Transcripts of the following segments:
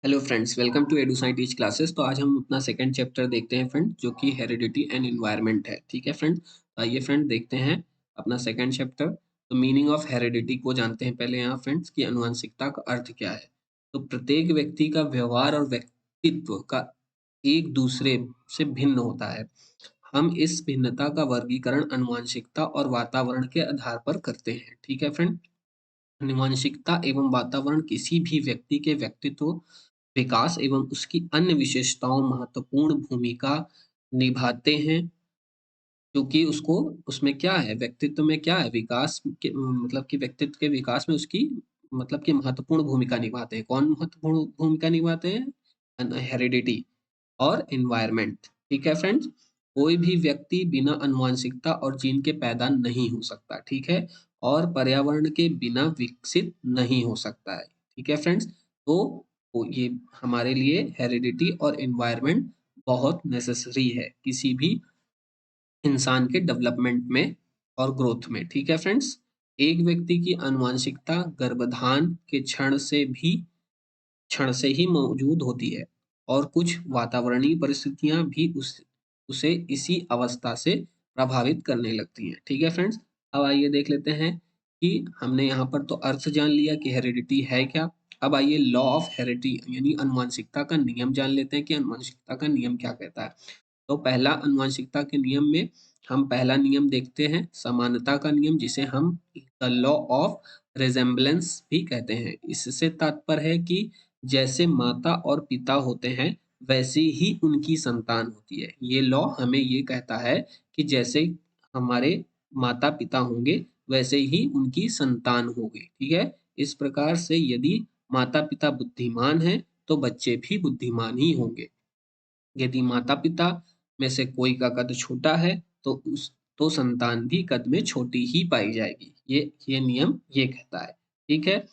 Hello friends, welcome to Edusign teach classes. तो आज हम अपना सेकंड चैप्टर देखते हैं फ्रेंड, जो कि हेरिडिटी एंड एनवायरनमेंट है। ठीक है फ्रेंड, आइए फ्रेंड देखते हैं अपना सेकंड चैप्टर। तो मीनिंग ऑफ हेरिडिटी को जानते हैं पहले यहाँ फ्रेंड्स कि अनुवांशिकता का अर्थ क्या है। तो प्रत्येक व्यक्ति का व्यवहार और व्यक्तित्व का एक दूसरे से भिन्न होता है। हम इस भिन्नता का वर्गीकरण अनुवांशिकता और वातावरण के आधार पर करते हैं। ठीक है फ्रेंड, आनुवंशिकता एवं वातावरण किसी भी व्यक्ति के व्यक्तित्व, विकास एवं उसकी अन्य विशेषताओं महत्वपूर्ण भूमिका निभाते हैं, क्योंकि उसको उसमें क्या है, व्यक्तित्व में क्या है, विकास के मतलब कि व्यक्तित्व के विकास में उसकी मतलब कि महत्वपूर्ण भूमिका निभाते हैं। कौन महत्वपूर्ण भूमिका निभाते हैं? हेरिडिटी और एनवायरनमेंट। ठीक है फ्रेंड्स, कोई भी व्यक्ति बिना आनुवंशिकता और जीन के पैदा नहीं हो सकता। ठीक है, और पर्यावरण के बिना विकसित नहीं हो सकता है। ठीक है फ्रेंड्स, तो ये हमारे लिए हेरिडिटी और एनवायरनमेंट बहुत नेसेसरी है किसी भी इंसान के डेवलपमेंट में और ग्रोथ में। ठीक है फ्रेंड्स, एक व्यक्ति की आनुवंशिकता गर्भधान के क्षण से ही मौजूद होती है, और कुछ वातावरणीय परिस्थितियां भी उसे इसी अवस्था से प्रभावित करने लगती हैं। ठीक है फ्रेंड्स, अब आइए देख लेते हैं कि हमने यहाँ पर तो अर्थ जान लिया कि हेरिडिटी है क्या। अब आइए लॉ ऑफ हेरिडिटी यानी अनुवांशिकता का नियम जान लेते हैं कि अनुवांशिकता का नियम क्या कहता है। तो पहला अनुवांशिकता के नियम में हम पहला नियम देखते हैं, समानता का नियम, जिसे हम द लॉ ऑफ रिजेम्बलेंस भी कहते हैं। इससे तात्पर्य है कि जैसे माता और पिता होते हैं वैसे ही उनकी संतान होती है। ये लॉ हमें ये कहता है कि जैसे हमारे माता पिता होंगे वैसे ही उनकी संतान होगी। ठीक है, इस प्रकार से यदि माता पिता बुद्धिमान हैं तो बच्चे भी बुद्धिमान ही होंगे। यदि माता-पिता में से कोई का कद छोटा है तो तो संतान भी कद में छोटी ही पाई जाएगी। ये नियम ये कहता है। ठीक है?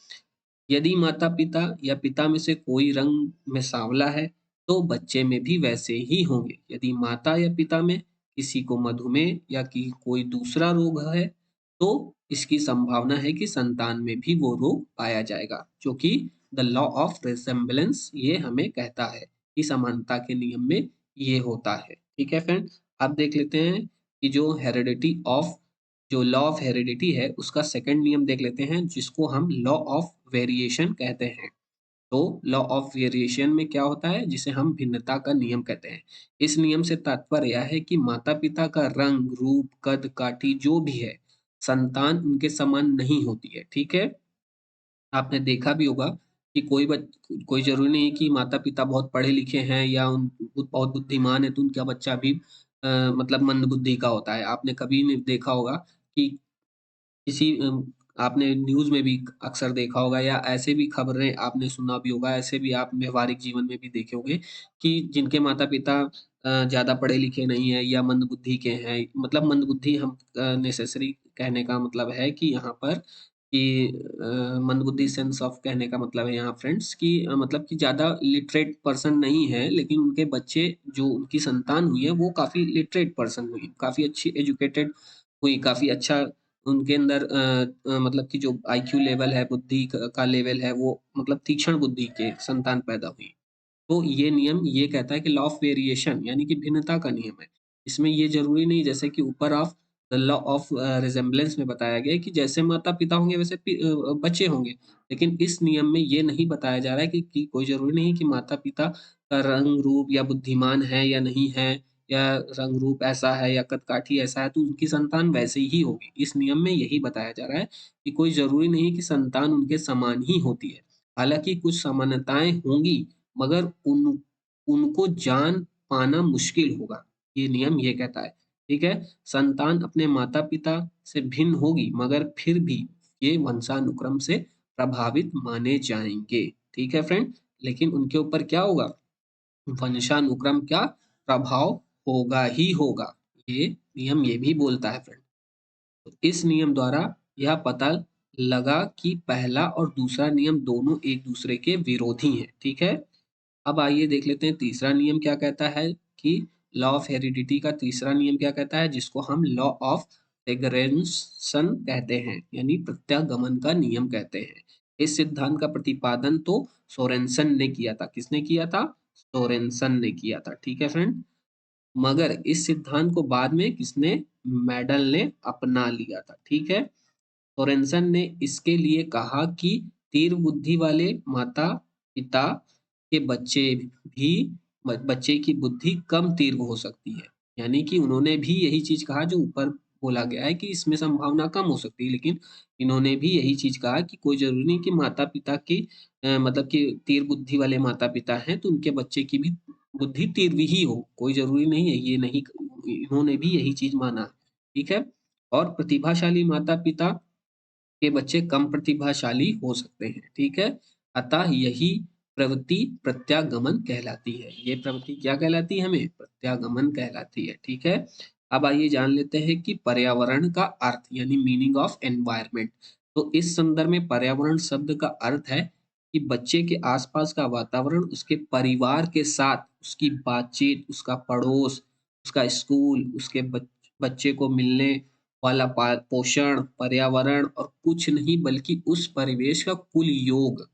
यदि माता-पिता या पिता में से कोई रंग में सांवला है तो बच्चे में भी वैसे ही होंगे। यदि माता या पिता में किसी को मधुमेह या कि कोई दूसरा रोग है तो इसकी संभावना है कि संतान में भी वो रोग पाया जाएगा, जो कि द लॉ ऑफ रिसेम्बलेंस ये हमें कहता है कि समानता के नियम में ये होता है। ठीक है फ्रेंड, अब देख लेते हैं कि जो लॉ ऑफ हेरिडिटी है उसका सेकंड नियम देख लेते हैं, जिसको हम लॉ ऑफ वेरिएशन कहते हैं। तो लॉ ऑफ वेरिएशन में क्या होता है, जिसे हम भिन्नता का नियम कहते हैं। इस नियम से तात्पर्य यह है कि माता पिता का रंग, रूप, कद काठी जो भी है, संतान उनके समान नहीं होती है। ठीक है, आपने देखा भी होगा कि कोई ज़रूरी नहीं है कि माता-पिता बहुत पढ़े लिखे हैं या बहुत बुद्धिमान है तो उनका बच्चा भी मतलब मंदबुद्धि का होता है। आपने कभी नहीं देखा होगा कि किसी आपने न्यूज़ में भी अक्सर देखा होगा या ऐसे भी खबरें आपने सुना भी होगा, ऐसे भी आप व्यवहारिक जीवन में भी देखे होंगे कि जिनके माता-पिता ज़्यादा पढ़े लिखे नहीं हैं या मंदबुद्धि के हैं, मतलब मंदबुद्धि हम नेसेसरी कहने का मतलब है कि यहाँ पर कि मंदबुद्धि सेंस ऑफ कहने का मतलब है यहाँ फ्रेंड्स कि मतलब कि ज़्यादा लिटरेट पर्सन नहीं है, लेकिन उनके बच्चे जो उनकी संतान हुई है वो काफ़ी लिटरेट पर्सन हुई, काफ़ी अच्छी एजुकेटेड हुई, काफ़ी अच्छा उनके अंदर मतलब कि जो आईक्यू लेवल है, बुद्धि का लेवल है, वो मतलब तीक्ष्ण बुद्धि के संतान पैदा हुई। तो ये नियम ये कहता है कि लॉ ऑफ वेरिएशन यानी कि भिन्नता का नियम है। इसमें ये ज़रूरी नहीं, जैसे कि ऊपर ऑफ द लॉ ऑफ रिज़ेम्बलेंस में बताया गया है कि जैसे माता-पिता होंगे वैसे बच्चे होंगे। लेकिन इस नियम में ये नहीं बताया जा रहा है कि कोई ज़रूरी नहीं कि माता-पिता का रंग, रूप या बुद्धिमान है या नहीं है, या रंग रूप ऐसा है या कद-काठी ऐसा है तो उनकी संतान वैसे ही होगी। इस नियम में यही बताया जा रहा है कि कोई ज़रूरी नहीं कि संतान उनके समान ही होती है। हालाँकि कुछ समानताएँ होंगी, मगर उनको जान पाना मुश्किल होगा। ये नियम ये कहता है। ठीक है? संतान अपने माता-पिता से भिन्न होगी, मगर फिर भी ये वंशानुक्रम से प्रभावित माने जाएँगे। ठीक है फ्रेंड? लेकिन उनके ऊपर क्या होगा? वंशानुक्रम का प्रभाव होगा ही होगा। ये नियम ये भी बोलता है फ्रेंड। तो इस नियम द्वारा यह पता लगा कि पहला और दूसरा नियम दोनों एक दूसरे के विरोधी हैं। ठीक है? अब आइए देख लेते हैं तीसरा नियम क्या कहता है कि लॉ ऑफ हेरिडिटी का तीसरा नियम क्या कहता है, जिसको हम लॉ ऑफ एग्रेंसन कहते हैं, यानी प्रत्यागमन का नियम कहते हैं। इस सिद्धांत का प्रतिपादन तो सोरेनसन ने किया था। किसने किया था? सोरेनसन ने किया था। ठीक है फ्रेंड। मगर इस सिद्धांत को बाद में किसने? मेडल ने अपना लिया था। ठीक है। सोरेनसन ने इसके लिए कहा कि तीव्र बुद्धि वाले माता पिता के बच्चे की बुद्धि कम तीव्र हो सकती है। यानी कि उन्होंने भी यही चीज कहा जो ऊपर बोला गया है कि इसमें संभावना कम हो सकती है, लेकिन इन्होंने भी यही चीज कहा कि कोई जरूरी नहीं कि माता पिता की मतलब कि तीव्र बुद्धि वाले माता पिता हैं तो उनके बच्चे की भी बुद्धि तीव्र ही हो, कोई जरूरी नहीं है, ये नहीं, इन्होंने भी यही चीज माना। ठीक है। और प्रतिभाशाली माता पिता के बच्चे कम प्रतिभाशाली हो सकते हैं। ठीक है। अतः यही प्रवृत्ति प्रत्यागमन कहलाती है। ये प्रवृत्ति क्या कहलाती है? हमें प्रत्यागमन कहलाती है। ठीक है। अब आइए जान लेते हैं कि पर्यावरण का अर्थ यानी मीनिंग ऑफ एनवायरनमेंट। तो इस संदर्भ में पर्यावरण शब्द का अर्थ है कि बच्चे के आसपास का वातावरण, उसके परिवार के साथ उसकी बातचीत, उसका पड़ोस, उसका स्कूल, उसके बच्चे को मिलने वाला पोषण, पर्यावरण और कुछ नहीं बल्कि उस परिवेश का कुल योग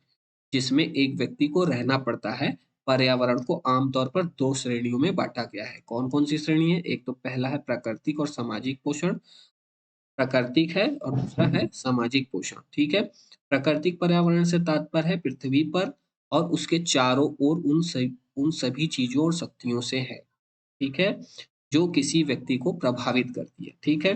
जिसमें एक व्यक्ति को रहना पड़ता है। पर्यावरण को आमतौर पर दो श्रेणियों में बांटा गया है। कौन कौन सी श्रेणी है? एक तो पहला है प्राकृतिक और सामाजिक पोषण, प्राकृतिक है, और दूसरा है सामाजिक पोषण। ठीक है। प्राकृतिक पर्यावरण से तात्पर्य है पृथ्वी पर और उसके चारों ओर उन सभी चीजों और शक्तियों से है। ठीक है। जो किसी व्यक्ति को प्रभावित करती है। ठीक है।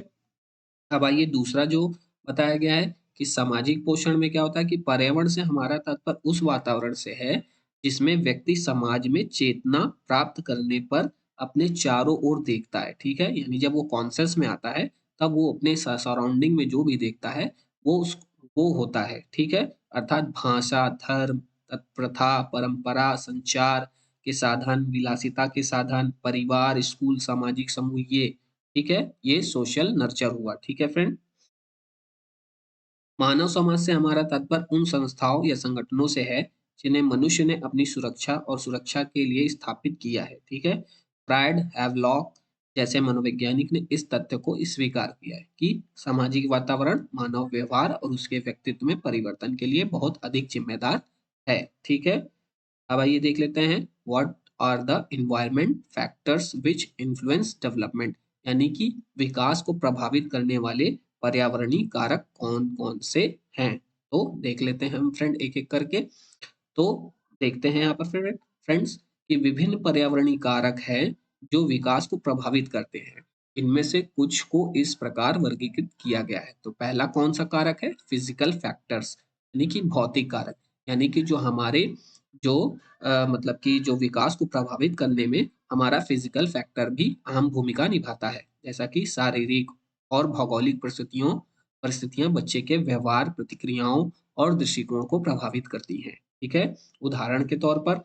अब आइए दूसरा जो बताया गया है कि सामाजिक पोषण में क्या होता है कि पर्यावरण से हमारा तात्पर्य उस वातावरण से है जिसमें व्यक्ति समाज में चेतना प्राप्त करने पर अपने चारों ओर देखता है। ठीक है। यानी जब वो कॉन्शियस में आता है तब वो अपने सराउंडिंग में जो भी देखता है वो उस वो होता है। ठीक है। अर्थात भाषा, धर्म, प्रथा, परंपरा, संचार के साधन, विलासिता के साधन, परिवार, स्कूल, सामाजिक समूह, ये ठीक है, ये सोशल नर्चर हुआ। ठीक है फ्रेंड। मानव समाज से हमारा तात्पर्य उन संस्थाओं या संगठनों से है जिन्हें मनुष्य ने अपनी सुरक्षा और सुरक्षा के लिए स्थापित किया है। ठीक है। फ्रायड, हैवलॉक जैसे मनोवैज्ञानिक ने इस तथ्य को स्वीकार किया है कि सामाजिक वातावरण मानव व्यवहार और उसके व्यक्तित्व में परिवर्तन के लिए बहुत अधिक जिम्मेदार है। ठीक है। अब आइए देख लेते हैं what are the environment factors which influence development, यानी कि विकास को प्रभावित करने वाले पर्यावरणीय कारक कौन कौन से हैं। तो देख लेते हैं हम फ्रेंड एक एक करके। तो देखते हैं यहाँ पर फ्रेंड्स कि विभिन्न पर्यावरणीय कारक हैं जो विकास को प्रभावित करते हैं। इनमें से कुछ को इस प्रकार वर्गीकृत किया गया है। तो पहला कौन सा कारक है? फिजिकल फैक्टर्स यानी कि भौतिक कारक, यानी कि जो हमारे जो मतलब कि जो विकास को प्रभावित करने में हमारा फिजिकल फैक्टर भी अहम भूमिका निभाता है। जैसा कि शारीरिक और भौगोलिक परिस्थितियां बच्चे के व्यवहार, प्रतिक्रियाओं और दृष्टिकोण को प्रभावित करती हैं। ठीक है। उदाहरण के तौर पर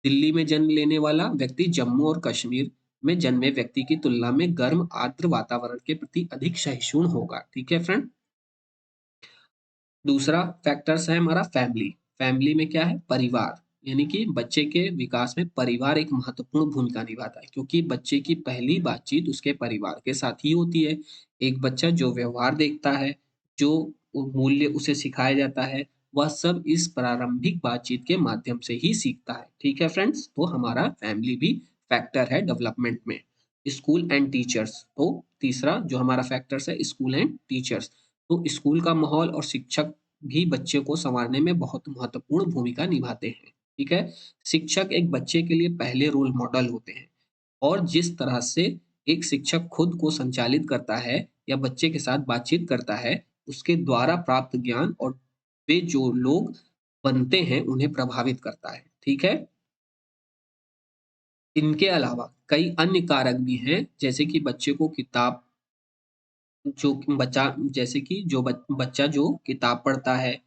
दिल्ली में जन्म लेने वाला व्यक्ति जम्मू और कश्मीर में जन्मे व्यक्ति की तुलना में गर्म आर्द्र वातावरण के प्रति अधिक सहिष्णु होगा। ठीक है फ्रेंड। दूसरा फैक्टर्स है हमारा फैमिली। फैमिली में क्या है? परिवार, यानी कि बच्चे के विकास में परिवार एक महत्वपूर्ण भूमिका निभाता है क्योंकि बच्चे की पहली बातचीत उसके परिवार के साथ ही होती है। एक बच्चा जो व्यवहार देखता है, जो मूल्य उसे सिखाया जाता है, वह सब इस प्रारंभिक बातचीत के माध्यम से ही सीखता है। ठीक है फ्रेंड्स। तो हमारा फैमिली भी फैक्टर है डेवलपमेंट में। स्कूल एंड टीचर्स, तो तीसरा जो हमारा फैक्टर्स है स्कूल एंड टीचर्स। तो स्कूल का माहौल और शिक्षक भी बच्चे को संवारने में बहुत महत्वपूर्ण भूमिका निभाते हैं। ठीक है। शिक्षक एक बच्चे के लिए पहले रोल मॉडल होते हैं और जिस तरह से एक शिक्षक खुद को संचालित करता है या बच्चे के साथ बातचीत करता है, उसके द्वारा प्राप्त ज्ञान और वे जो लोग बनते हैं उन्हें प्रभावित करता है। ठीक है। इनके अलावा कई अन्य कारक भी हैं जैसे कि बच्चे को किताब जो बच्चा जैसे कि जो बच्चा जो किताब पढ़ता है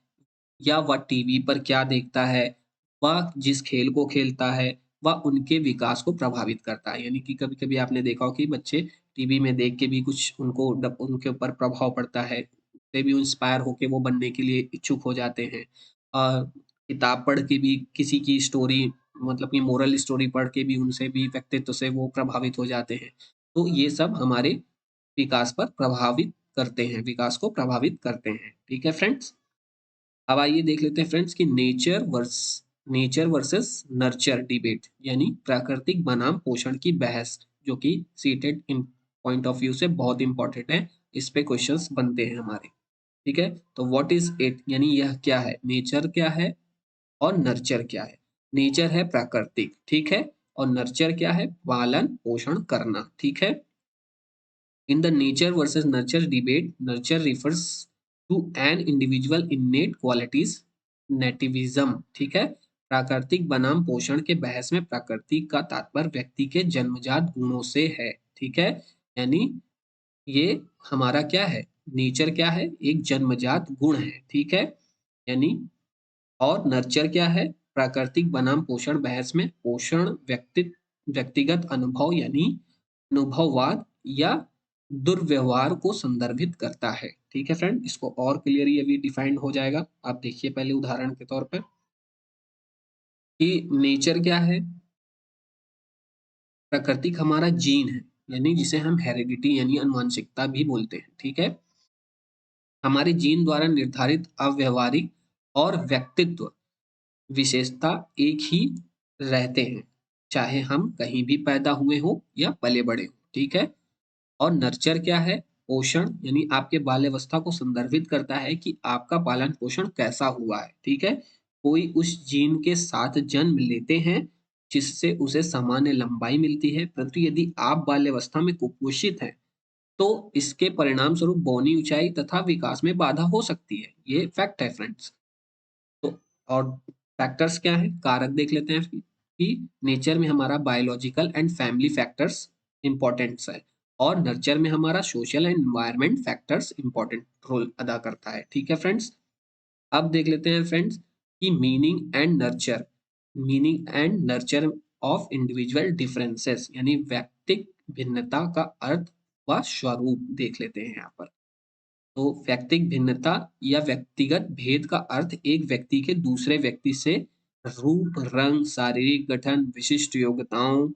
या वह टीवी पर क्या देखता है, वह जिस खेल को खेलता है, वह उनके विकास को प्रभावित करता है। यानी कि कभी-कभी आपने देखा हो कि बच्चे टीवी में देख के भी कुछ उनके ऊपर प्रभाव पड़ता है, उससे भी इंस्पायर होके वो बनने के लिए इच्छुक हो जाते हैं। किताब पढ़ के भी किसी की स्टोरी मतलब कि मोरल स्टोरी पढ़ के भी उनसे भी व्यक्तित्व से वो प्रभावित हो जाते हैं। तो ये सब हमारे विकास को प्रभावित करते हैं। ठीक है फ्रेंड्स। अब आइए देख लेते हैं फ्रेंड्स कि नेचर वर्सेस नर्चर डिबेट, यानी प्राकृतिक बनाम पोषण की बहस, जो कि seated in point of view से बहुत इंपॉर्टेंट है। इस पे क्वेश्चंस बनते हैं हमारे। ठीक है, तो व्हाट इज इट, यानी यह क्या है, नेचर क्या है और नर्चर क्या है। नेचर है प्राकृतिक, ठीक है, और नर्चर क्या है, पालन पोषण करना। ठीक है, in the nature versus nurture debate, nurture refers to an individual innate qualities, nativism। ठीक है, प्राकृतिक बनाम पोषण के बहस में प्राकृतिक का तात्पर्य व्यक्ति के जन्मजात गुणों से है। ठीक है, यानी ये हमारा क्या है, नेचर क्या है, एक जन्मजात गुण है। ठीक है, यानी और नर्चर क्या है, प्राकृतिक बनाम पोषण बहस में पोषण व्यक्तिगत अनुभव यानी अनुभववाद या दुर्व्यवहार को संदर्भित करता है। ठीक है फ्रेंड, इसको और क्लियरली अभी डिफाइंड हो जाएगा। आप देखिए पहले उदाहरण के तौर पर कि नेचर क्या है, प्राकृतिक हमारा जीन है, यानी जिसे हम हेरिडिटी यानी अनुवांशिकता भी बोलते हैं। ठीक है, हमारे जीन द्वारा निर्धारित अव्यवहारिक और व्यक्तित्व विशेषता एक ही रहते हैं, चाहे हम कहीं भी पैदा हुए हो या पले बड़े हो। ठीक है, और नर्चर क्या है, पोषण यानी आपके बाल्यावस्था को संदर्भित करता है कि आपका पालन पोषण कैसा हुआ है। ठीक है, कोई उस जीन के साथ जन्म लेते हैं जिससे उसे सामान्य लंबाई मिलती है, परंतु यदि आप बाल्यावस्था में कुपोषित हैं तो इसके परिणाम स्वरूप बौनी ऊंचाई तथा विकास में बाधा हो सकती है। ये फैक्ट है फ्रेंड्स। तो और फैक्टर्स क्या है, कारक देख लेते हैं कि नेचर में हमारा biological and family factors importants है, और नर्चर में हमारा social and environment factors important role अदा करता है। ठीक है फ्रेंड्स, अब देख लेते हैं फ्रेंड्स कि meaning and nurture of individual differences, यानी व्यक्तिक भिन्नता का अर्थ व स्वरूप देख लेते हैं यहाँ पर। तो व्यक्तिक भिन्नता या व्यक्तिगत भेद का अर्थ एक व्यक्ति के दूसरे व्यक्ति से रूप, रंग, शारीरिक गठन, विशिष्ट योग्यताओं,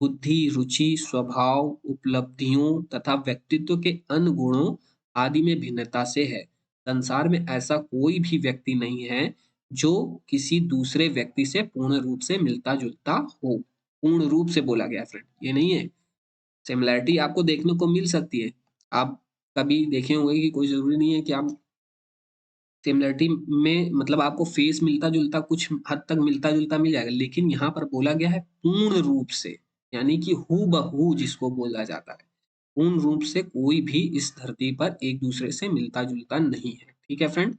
बुद्धि, रुचि, स्वभाव, उपलब्धियों तथा व्यक्तित्व के अन्य गुणों आदि में भिन्नता से है। संसार में ऐसा कोई भी व्यक्ति नहीं है जो किसी दूसरे व्यक्ति से पूर्ण रूप से मिलता जुलता हो। पूर्ण रूप से बोला गया फ्रेंड, ये नहीं है। सिमिलैरिटी आपको देखने को मिल सकती है। आप कभी देखे होंगे कि कोई जरूरी नहीं है कि आप सिमिलरिटी में मतलब आपको फेस मिलता जुलता कुछ हद तक मिलता जुलता मिल जाएगा, लेकिन यहाँ पर बोला गया है पूर्ण रूप से, यानी कि हू बहू जिसको बोला जाता है, पूर्ण रूप से कोई भी इस धरती पर एक दूसरे से मिलता जुलता नहीं है। ठीक है फ्रेंड,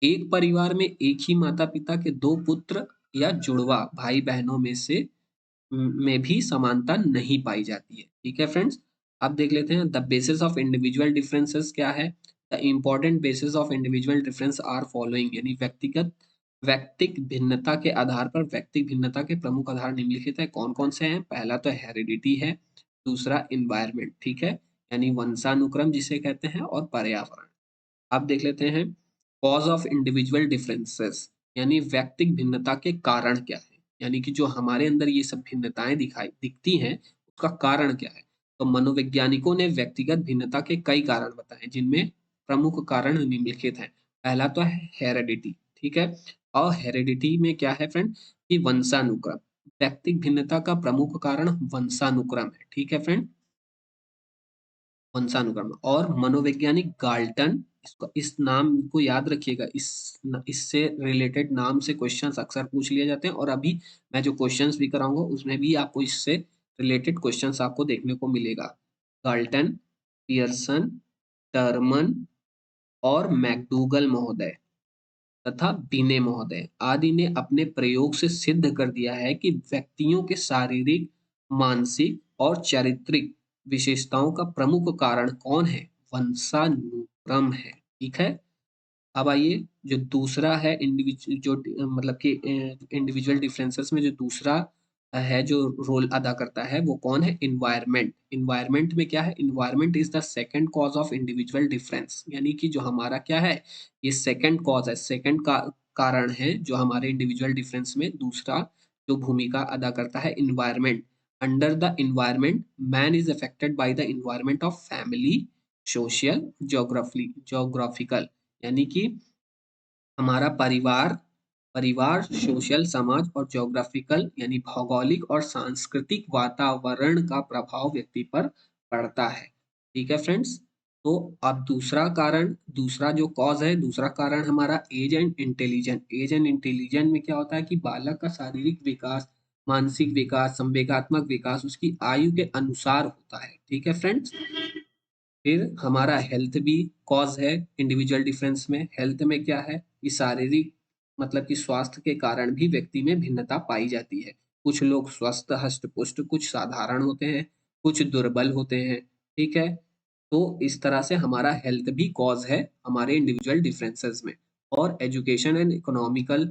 एक परिवार में एक ही माता पिता के दो पुत्र या जुड़वा भाई बहनों में भी समानता नहीं पाई जाती है। ठीक है फ्रेंड्स, अब देख लेते हैं the basis of individual differences क्या है। The important basis of individual difference are following, यानी व्यक्तिक भिन्नता के आधार पर व्यक्तिक भिन्नता के प्रमुख आधार निम्नलिखित है। कौन कौन से हैं, पहला तो हेरिडिटी है, दूसरा इन्वायरमेंट, ठीक है, यानी वंशानुक्रम जिसे कहते हैं, और पर्यावरण। अब देख लेते हैं कॉज ऑफ इंडिविजुअल डिफरेंसेस, यानी व्यक्तिक भिन्नता के कारण क्या है, यानी कि जो हमारे अंदर ये सब भिन्नताएं दिखती हैं उसका कारण क्या है। तो मनोवैज्ञानिकों ने व्यक्तिगत भिन्नता के कई कारण बताए, जिनमें प्रमुख कारण निम्नलिखित हैं। पहला तो है हेरेडिटी, ठीक है, और हेरेडिटी में क्या है फ्रेंड कि वंशानुक्रम। व्यक्तिक भिन्नता का प्रमुख कारण वंशानुक्रम है। ठीक है फ्रेंड, वंशानुक्रम। और मनोवैज्ञानिक गाल्टन, इसको इस नाम को याद रखिएगा, इससे रिलेटेड नाम से क्वेश्चंस अक्सर पूछ लिए जाते हैं, और अभी मैं जो क्वेश्चंस भी कराऊंगा उसमें भी आपको इससे रिलेटेड क्वेश्चंस आपको देखने को मिलेगा। गाल्टन, पियर्सन, टर्मन और मैकडूगल महोदय तथा बिने महोदय आदि ने अपने प्रयोग से सिद्ध कर दिया है कि व्यक्तियों के शारीरिक, मानसिक और चारित्रिक विशेषताओं का प्रमुख कारण कौन है, वंशानुक्रम है। ठीक है, अब आइए जो दूसरा है इंडिविजुअल, जो मतलब कि इंडिविजुअल डिफरेंसेस में जो दूसरा है जो रोल अदा करता है वो कौन है, इन्वायरमेंट। इन्वायरमेंट में क्या है, environment is the second cause of individual difference, यानी कि जो हमारा क्या है, ये सेकंड कॉज है, सेकंड का कारण है जो हमारे इंडिविजुअल डिफरेंस में दूसरा जो भूमिका अदा करता है, environment. Under the environment man is affected by the environment of family, social, geographical, यानी कि हमारा परिवार परिवार सोशल समाज और ज्योग्राफिकल यानी भौगोलिक और सांस्कृतिक वातावरण का प्रभाव व्यक्ति पर पड़ता है। ठीक है फ्रेंड्स। तो अब दूसरा जो कॉज है, दूसरा कारण हमारा एज एंड इंटेलिजेंस में क्या होता है कि बालक का शारीरिक विकास, मानसिक विकास, संवेगात्मक विकास उसकी आयु के अनुसार होता है। ठीक है फ्रेंड्स। फिर हमारा हेल्थ भी कॉज है इंडिविजुअल डिफरेंस में। हेल्थ में क्या है कि शारीरिक मतलब कि स्वास्थ्य के कारण भी व्यक्ति में भिन्नता पाई जाती है। कुछ लोग स्वस्थ हष्ट पुष्ट, कुछ साधारण होते हैं, कुछ दुर्बल होते हैं। ठीक है। तो इस तरह से हमारा हेल्थ भी कॉज है हमारे इंडिविजुअल डिफरेंसेस में। और एजुकेशन एंड इकोनॉमिकल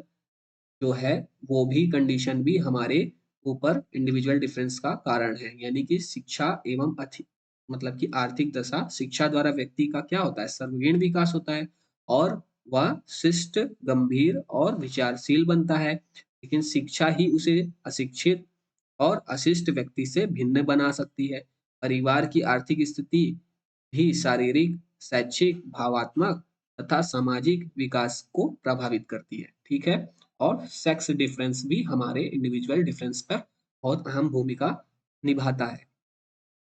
जो है वो भी कंडीशन भी हमारे ऊपर इंडिविजुअल डिफरेंस का कारण है। यानी कि शिक्षा एवं मतलब कि आर्थिक दशा, शिक्षा द्वारा व्यक्ति का क्या होता है, सर्वगुण विकास होता है और वह शिष्ट, गंभीर और विचारशील बनता है। लेकिन शिक्षा ही उसे अशिक्षित और अशिष्ट व्यक्ति से भिन्न बना सकती है। परिवार की आर्थिक स्थिति भी शारीरिक, शैक्षिक, भावात्मक तथा सामाजिक विकास को प्रभावित करती है। ठीक है। और सेक्स डिफरेंस भी हमारे इंडिविजुअल डिफरेंस पर बहुत अहम भूमिका निभाता है।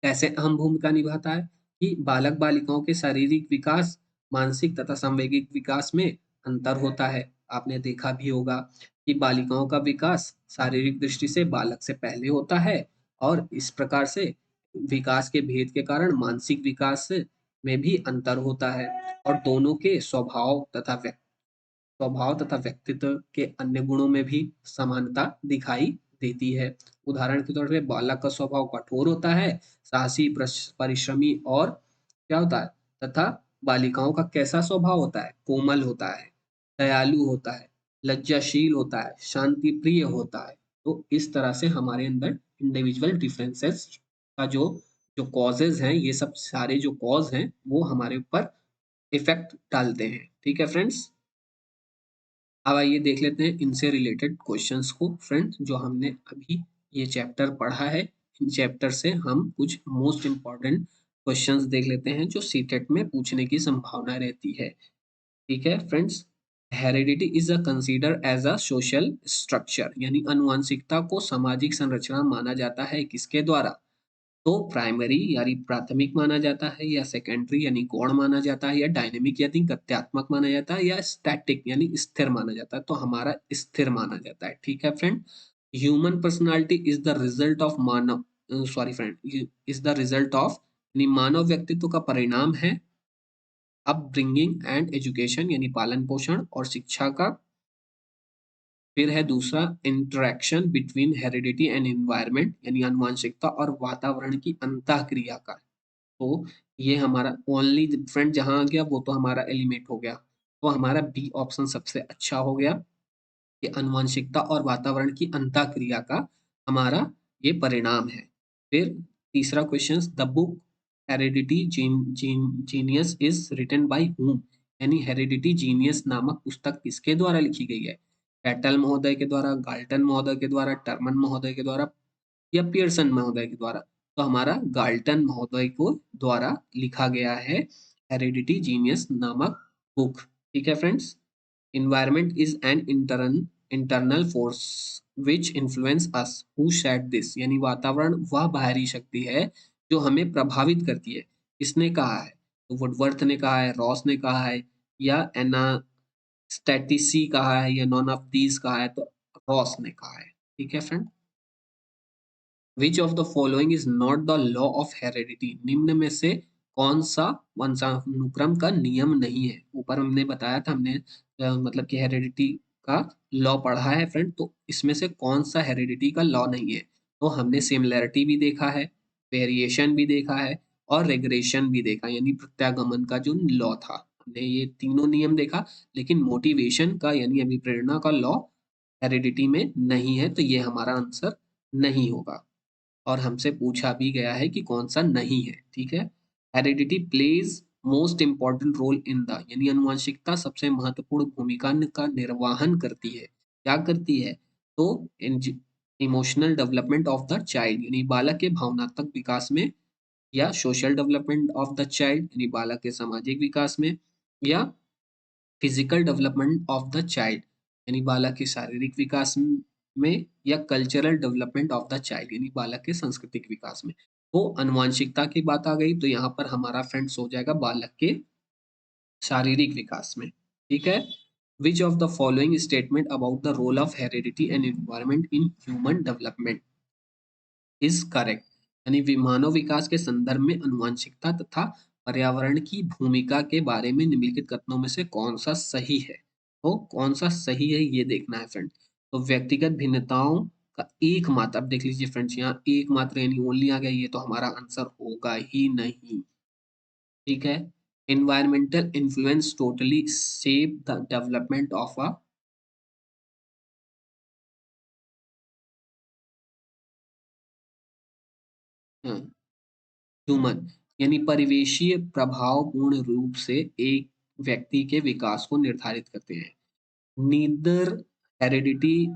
कैसे अहम भूमिका निभाता है कि बालक बालिकाओं के शारीरिक विकास, मानसिक तथा सांवेगिक विकास में अंतर होता है। आपने देखा भी होगा कि बालिकाओं का विकास शारीरिक दृष्टि से बालक से पहले होता है और इस प्रकार से विकास के भेद के कारण मानसिक विकास में भी अंतर होता है। और दोनों के स्वभाव तथा व्यक्तित्व के अन्य गुणों में भी समानता दिखाई देती है। उदाहरण के तौर पे बालक का स्वभाव कठोर होता है, साहसी, परिश्रमी और क्या होता है, तथा बालिकाओं का कैसा स्वभाव होता है, कोमल होता है, दयालु होता है, लज्जाशील होता है, शांति प्रिय होता है। तो इस तरह से हमारे अंदर इंडिविजुअल डिफरेंसेस का जो जो कॉजेज हैं, ये सब सारे जो कॉज हैं वो हमारे ऊपर इफेक्ट डालते हैं। ठीक है फ्रेंड्स। अब आइए देख लेते हैं इनसे रिलेटेड क्वेश्चंस को फ्रेंड्स, जो हमने अभी ये चैप्टर पढ़ा है। इन चैप्टर से हम कुछ मोस्ट इम्पॉर्टेंट क्वेश्चंस देख लेते हैं जो सीटेट में पूछने की संभावना रहती है। ठीक है friends. Heredity is a consider as a social structure, यानी अनुवांशिकता को सामाजिक संरचना माना जाता है किसके द्वारा, तो प्राइमरी यानी प्राथमिक माना जाता है, या सेकेंडरी यानी गौण माना जाता है, या डायनेमिक यानी गत्यात्मक माना जाता है, या स्टैटिक यानी स्थिर माना जाता है। तो हमारा स्थिर माना जाता है। ठीक है friend. Human personality is the result of Manav, sorry friend, is the result of यानी मानव व्यक्तित्व का परिणाम है अपब्रिंगिंग एंड एजुकेशन यानी पालन पोषण और शिक्षा का। फिर है दूसरा interaction between heredity and environment यानी आनुवंशिकता और वातावरण की अंतःक्रिया का। तो ये हमारा ओनली फ्रेंड जहां आ गया वो तो हमारा एलिमेंट हो गया। तो हमारा बी ऑप्शन सबसे अच्छा हो गया कि आनुवंशिकता और वातावरण की अंतःक्रिया का हमारा ये परिणाम है। फिर तीसरा question, the book heredity genius is written by whom, यानी हेरिडिटी जीनियस नामक पुस्तक किसके द्वारा लिखी गई है, कैटल महोदय के द्वारा, गाल्टन महोदय के द्वारा, टर्मन महोदय के द्वारा, या पियर्सन महोदय के द्वारा। तो हमारा गाल्टन महोदय को द्वारा लिखा गया है हेरिडिटी जीनियस नामक बुक। ठीक है friends. Environment is an internal force which influence us. Who said this? यानी वातावरण वह बाहरी शक्ति है जो हमें प्रभावित करती है। किसने कहा है, तो वुडवर्थ ने कहा है, रॉस ने कहा है, या एनास्टैटिसी कहा है, या नॉन ऑफ दीज कहा है, तो रॉस ने कहा है। ठीक है friend. Which of the following is not the law of heredity, निम्न में से कौन सा वंशानुक्रम का नियम नहीं है। ऊपर हमने बताया था, हमने मतलब कि हेरिडिटी का लॉ पढ़ा है फ्रेंड, तो इसमें से कौन सा हेरिडिटी का लॉ नहीं है। तो हमने सिमिलैरिटी भी देखा है, वेरिएशन भी देखा है और रेग्रेशन भी देखा, यानी प्रत्यागमन का जो लॉ था, हमने ये तीनों नियम देखा। लेकिन मोटिवेशन का यानी अभिप्रेरणा का लॉ हेरिडिटी में नहीं है, तो ये हमारा आंसर नहीं होगा। और हमसे पूछा भी गया है कि कौन सा नहीं है। ठीक है। Heredity plays most important role in the, यानी अनुवांशिकता सबसे महत्वपूर्ण भूमिका का निर्वहन करती है। क्या करती है, तो emotional development of the child, यानी बालक के भावनात्मक विकास में, या social development of the child यानी बालक के सामाजिक विकास में, या physical development of the child यानी बालक के शारीरिक विकास में, या cultural development of the child यानी बालक के सांस्कृतिक विकास में। तो अनुवांशिकता की बात आ गई तो यहाँ पर हमारा फ्रेंड्स हो जाएगा बालक के शारीरिक विकास में। ठीक है। Which of the following statement about the role of heredity and environment in human development is correct, यानी मानव विकास के संदर्भ में अनुवांशिकता तथा पर्यावरण की भूमिका के बारे में निम्नलिखित कथनों में से कौन सा सही है। तो कौन सा सही है ये देखना है फ्रेंड। तो व्यक्तिगत भिन्नताओं का एकमात्र, अब देख लीजिए फ्रेंड्स यहाँ एकमात्र यानी ओनली आ गया, ये तो हमारा आंसर होगा ही नहीं। ठीक है। Environmental influence totally shape the development of a human, यानी परिवेशीय प्रभाव पूर्ण रूप से एक व्यक्ति के विकास को निर्धारित करते हैं। Neither heredity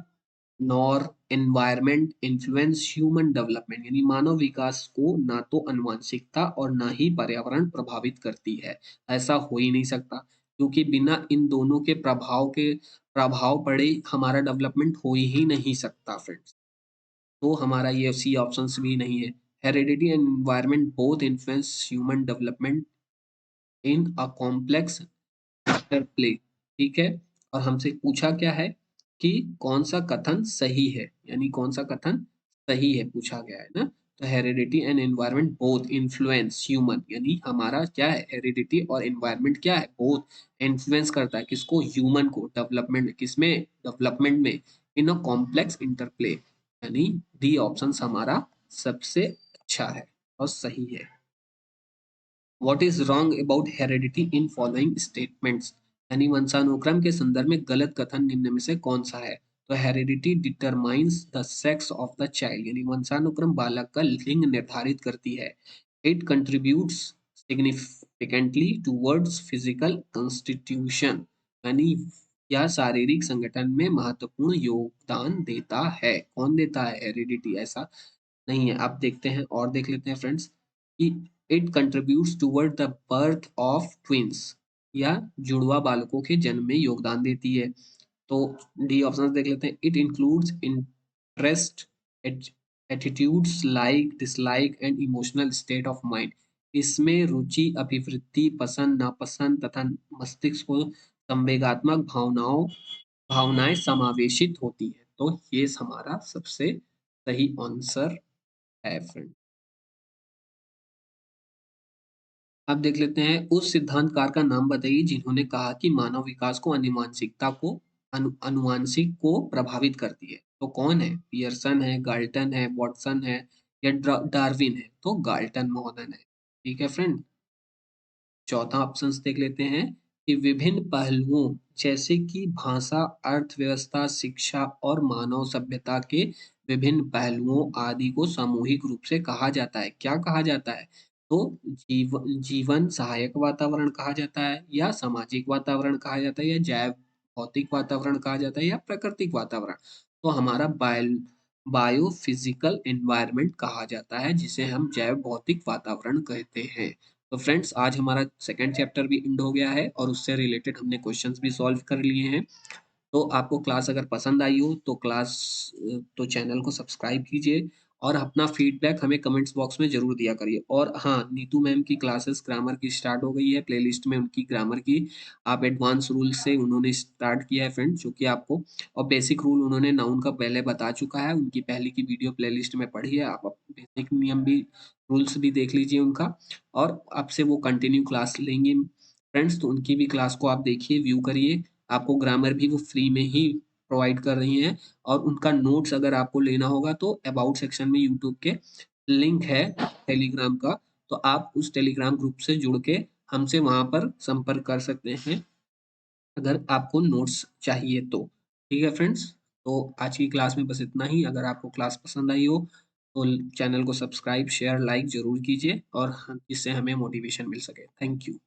nor environment influence human development, यानी मानव विकास को ना तो अनुवांशिकता और ना ही पर्यावरण प्रभावित करती है। ऐसा हो ही नहीं सकता, क्योंकि बिना इन दोनों के प्रभाव पड़े हमारा डेवलपमेंट हो ही नहीं सकता फ्रेंड्स। तो हमारा ये सी ऑप्शन भी नहीं है। Heredity and environment both influence human development in a complex play. ठीक है। और हमसे पूछा क्या है कि कौन सा कथन सही है, यानी कौन सा कथन सही है पूछा गया है ना। तो heredity and environment both influence human, यानी हमारा क्या है, हेरिडिटी और एनवायरमेंट क्या है, बोथ इन्फ्लुएंस करता है किसको, ह्यूमन को, डेवलपमेंट किसमें, डेवलपमेंट में, इन अ कॉम्प्लेक्स इंटरप्ले, यानी डी ऑप्शन हमारा सबसे अच्छा है और सही है। What is wrong about heredity in following statements, यानी वंशानुक्रम के संदर्भ में गलत कथन निम्न में से कौन सा है। तो heredity determines the sex of the child, यानी वंशानुक्रम बालक का लिंग निर्धारित करती है। It contributes significantly towards physical constitution, यानी यह शारीरिक संगठन में महत्वपूर्ण योगदान देता है। कौन देता है, हेरिडिटी, ऐसा नहीं है। आप देखते हैं और देख लेते हैं फ्रेंड्स कि it contributes toward the birth of twins, या जुड़वा बालकों के जन्म में योगदान देती है। तो डी ऑप्शन देख लेते हैं। It includes interest, attitudes like dislike and emotional state of mind, इसमें रुचि, अभिवृत्ति, पसंद नापसंद तथा मस्तिष्क को संवेगात्मक भावनाएं समावेशित होती है। तो ये हमारा सबसे सही आंसर है फ्रेंड। अब देख लेते हैं उस सिद्धांतकार का नाम बताइए जिन्होंने कहा कि मानव विकास को अनुवांशिकता को अनुवांशिक को प्रभावित करती है। तो कौन है, पियर्सन है, गाल्टन है, वॉटसन है, या डार्विन है। तो गाल्टन महोदय है। ठीक है फ्रेंड। चौथा ऑप्शन देख लेते हैं कि विभिन्न पहलुओं जैसे कि भाषा, अर्थव्यवस्था, शिक्षा और मानव सभ्यता के विभिन्न पहलुओं आदि को सामूहिक रूप से कहा जाता है। क्या कहा जाता है, तो जीवन सहायक वातावरण कहा जाता है, या सामाजिक वातावरण कहा जाता है, या जैव भौतिक वातावरण कहा जाता है, या प्राकृतिक वातावरण। तो हमारा बायोफिजिकल एनवायरनमेंट कहा जाता है, जिसे हम जैव भौतिक वातावरण कहते हैं। तो फ्रेंड्स आज हमारा सेकंड चैप्टर भी एंड हो गया है और उससे रिलेटेड हमने क्वेश्चंस भी सॉल्व कर लिए हैं। तो आपको क्लास अगर पसंद आई हो तो तो चैनल को सब्सक्राइब कीजिए और अपना फीडबैक हमें कमेंट्स बॉक्स में जरूर दिया करिए। और हाँ, नीतू मैम की क्लासेस ग्रामर की स्टार्ट हो गई है, प्लेलिस्ट में उनकी ग्रामर की आप एडवांस रूल से उन्होंने स्टार्ट किया है फ्रेंड्स, जो कि आपको, और बेसिक रूल उन्होंने नाउन का पहले बता चुका है, उनकी पहले की वीडियो प्लेलिस्ट में पढ़िए आप, बेसिक नियम भी, रूल्स भी देख लीजिए उनका। और आपसे वो कंटिन्यू क्लास लेंगे फ्रेंड्स, तो उनकी भी क्लास को आप देखिए, व्यू करिए। आपको ग्रामर भी वो फ्री में ही प्रोवाइड कर रही हैं। और उनका नोट्स अगर आपको लेना होगा तो अबाउट सेक्शन में यूट्यूब के लिंक है टेलीग्राम का, तो आप उस टेलीग्राम ग्रुप से जुड़ के हमसे वहां पर संपर्क कर सकते हैं अगर आपको नोट्स चाहिए तो। ठीक है फ्रेंड्स। तो आज की क्लास में बस इतना ही। अगर आपको क्लास पसंद आई हो तो चैनल को सब्सक्राइब, शेयर, लाइक जरूर कीजिए, और इससे हमें मोटिवेशन मिल सके। Thank you.